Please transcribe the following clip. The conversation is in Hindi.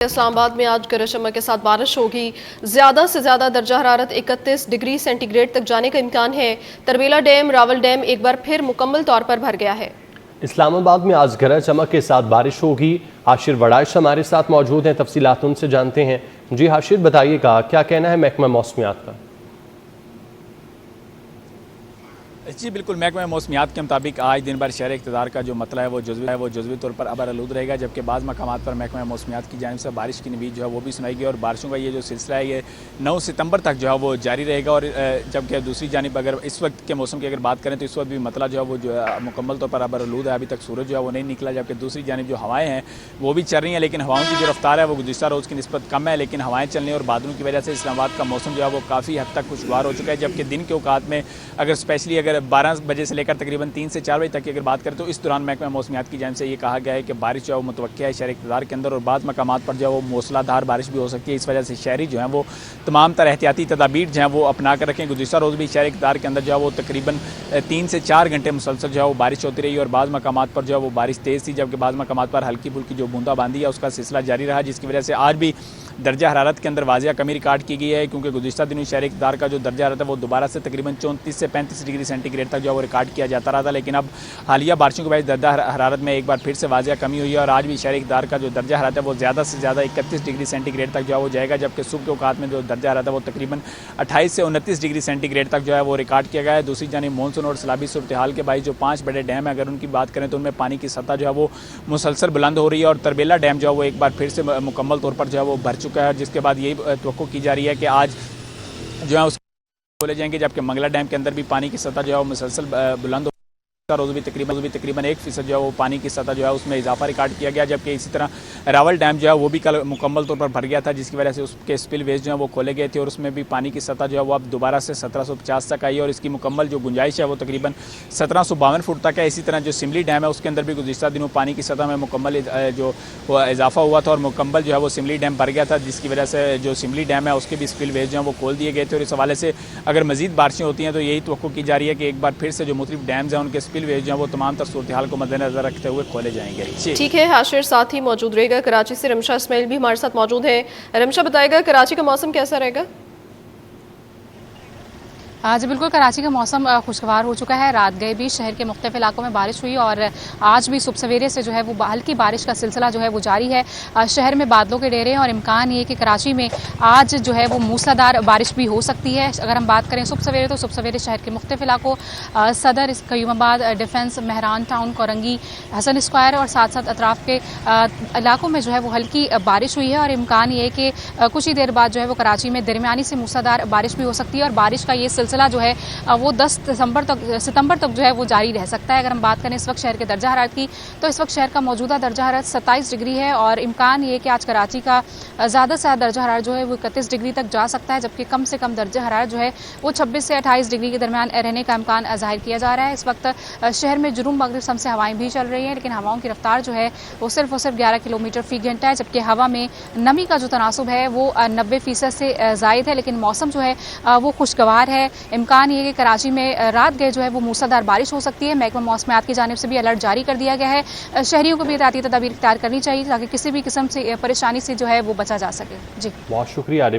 इस्लामाबाद में आज गरज चमक के साथ बारिश होगी। ज्यादा से ज्यादा दर्जा हरारत 31 डिग्री सेंटीग्रेड तक जाने का इम्कान है। तरबेला डैम, रावल डैम एक बार फिर मुकम्मल तौर पर भर गया है। इस्लामाबाद में आज गरज चमक के साथ बारिश होगी। हाशिर वड़ाइश हमारे साथ मौजूद हैं, तफसीलात उनसे जानते हैं। जी हाशिर, बताइएगा क्या कहना है महकमा मौसमियात का? जी बिल्कुल, महकमा मौसमियात के मुताबिक आज दिन भर शहर इक़्तिदार का जो मतला है वो जुज़वी तौर पर अबरआलूद रहेगा, जबकि बाज़ मकामात पर महकमा मौसमियात की जानिब से बारिश की नवीद जो है वो भी सुनाई गई और बारिशों का ये जो सिलसिला है ये 9 सितंबर तक जो है वो जारी रहेगा। और जबकि दूसरी जानिब अगर इस वक्त के मौसम की अगर बात करें तो इस वक्त भी मतला जो है वो जो है मुकम्मल तौर पर अबरआलूद है, अभी तक सूरज जो है वो नहीं निकला। जबकि दूसरी जानिब जो हवाएँ हैं वो भी चल रही हैं, लेकिन हवाओं की जो रफ्तार है वो गुज़िश्ता रोज़ की निस्बत कम है, लेकिन हवाएँ चलने और बादलों की वजह से इस्लामाबाद का मौसम जो है वो काफ़ी हद तक खुशगवार हो चुका है। जबकि दिन के औकात में अगर स्पेशली अगर 12 बजे से लेकर तकरीबन 3 से 4 बजे तक की अगर बात करें तो इस दौरान महकमा मौसमियात की जानिब से ये कहा गया है कि बारिश जो है वो मुतवक्किल है शहर इक़्तिदार के अंदर, और बाद मकामात पर जो है वो मूसलाधार बारिश भी हो सकती है। इस वजह से शहरी जो है वो तमाम तरह एहतियाती तदाबीर जो है वो अपना कर रखें। गुज़िश्ता रोज़ भी शहर इक़्तिदार के अंदर जो है वो तकरीबन 3 से 4 घंटे मुसलसल जो है वो बारिश होती रही और बाद मकामात पर जो है वो बारिश तेज़ थी, जबकि बाद मकामात पर हल्की फुल्की जो बूंदाबांदी है उसका सिलसिला जारी रहा, जिसकी वजह से आज भी दर्जा हरारत के अंदर वाजिया कमी रिकॉर्ड की गई है। क्योंकि गुज़िश्ता दिनों शहर इक़्तिदार का जो दर्जा हरारत है वो दोबारा से तकरीबन 34 से 35 डिग्री सेंटीग्रेड तक जो है वो रिकॉर्ड किया जाता रहा था, लेकिन अब हालिया बारिशों के बाद दर्जा हरारत में एक बार फिर से वाजिया कमी हुई है और आज भी शहर इक़्तिदार का जो दर्जा हरारत है वो ज़्यादा से ज़्यादा 31 डिग्री सेंटीग्रेड तक जो है वो जाएगा, जबकि सुबह के औकात में जो दर्जा हरारत है वो तकरीबन 28 से 29 डिग्री सेंटीग्रेड तक जो है वो रिकॉर्ड किया गया है। दूसरी जानिब मानसून और सैलाबी सूरत हाल के बाई जो 5 बड़े डैम है अगर उनकी बात करें तो उनमें पानी की सतह जो है वो मुसलसल बुलंद हो रही है और तरबेला डैम जो है वो एक बार फिर से मुकम्मल तौर पर जो है वो भर चुका है, जिसके बाद यही तवक्को की जा रही है कि आज जो है उसको खोले जाएंगे। जबकि मंगला डैम के अंदर भी पानी की सतह जो है वो मुसलसल बुलंद रोज़ भी तकरीबन 1% जो है वो पानी की सतह जो है उसमें इजाफा रिकॉर्ड किया गया। जबकि इसी तरह रावल डैम जो है वो भी कल मुकम्मल तौर पर भर गया था, जिसकी वजह से उसके स्पिल वेज जो है वो खोले गए थे और उसमें भी पानी की सतह जो है वो अब दोबारा से 1750 तक आई और इसकी मुकम्मल जो गुंजाइश है वो तकरीबन 1752 फुट तक है। इसी तरह जो सिमली डैम है उसके अंदर भी गुज़िश्ता दिनों पानी की सतह में मुकम्मल जो इजाफा हुआ था और मुकम्मल जो है वो सिमली डैम भर गया था, जिसकी वजह से जो सिमली डैम है उसके भी स्पिल वेज जो है वो खोल दिए गए थे। और इस हवाले से अगर मजीद बारिशें होती हैं तो यही तवक्को की जा रही है कि एक बार फिर से जो मुख्तलिफ डैम्स हैं उनके स्पिल वेज जो है वो तमाम सूरत हाल को मद्देनजर रखते हुए खोले जाएंगे। ठीक है हाशिर, साथ ही मौजूद रहेगा कराची से रमशा इस्माइल भी हमारे साथ मौजूद है। रमशा, बताएगा कराची का मौसम कैसा रहेगा? जी बिल्कुल, कराची का मौसम खुशगवार हो चुका है। रात गए भी शहर के मुख्तलिफ इलाकों में बारिश हुई और आज भी सुबह सवेरे से जो है वो हल्की बारिश का सिलसिला जो है वो जारी है। शहर में बादलों के डेरे हैं और इम्कान ये कि कराची में आज जो है वो मूसलाधार बारिश भी हो सकती है। अगर हम बात करें सुबह सवेरे तो सुबह सवेरे शहर के मुख्तलिफ इलाकों सदर, क़यूमाबाद, डिफेंस, महरान टाउन, कोरंगी, हसन स्क्वायर और साथ साथ अतराफ़ के इलाकों में जो है वो हल्की बारिश हुई है और इम्कान ये कि कुछ ही देर बाद जो है वो कराची में दरमियानी से मूसलाधार बारिश भी हो सकती है और बारिश का ये सिलसिला जो है वो 10 सितंबर तक जो है वो जारी रह सकता है। अगर हम बात करें इस वक्त शहर के दर्जा हरारत की तो इस वक्त शहर का मौजूदा दर्जा हरारत 27 डिग्री है और इम्कान ये कि आज कराची का ज़्यादा से ज़्यादा दर्जा हरारत जो है वो 31 डिग्री तक जा सकता है, जबकि कम से कम दर्जा हरारत जो है वो 26 से 28 डिग्री के दरमियान रहने का इम्कान ज़ाहिर किया जा रहा है। इस वक्त शहर में जुनूब मगरिब सम से हवाएं भी चल रही हैं, लेकिन हवाओं की रफ्तार जो है वो सिर्फ 11 किलोमीटर फी घंटा है, जबकि हवा में नमी का जो तनासुब है वो 90% से ज़ायद है। लेकिन मौसम जो है वो खुशगवार है। इम्कान ये कि कराची में रात गए जो है वो मूसलाधार बारिश हो सकती है। महकमा मौसमियात की जानिब से भी अलर्ट जारी कर दिया गया है। शहरियों को भी एहतियाती तदाबीर इख्तियार करनी चाहिए ताकि किसी भी किस्म से परेशानी से जो है वो बचा जा सके। जी बहुत शुक्रिया।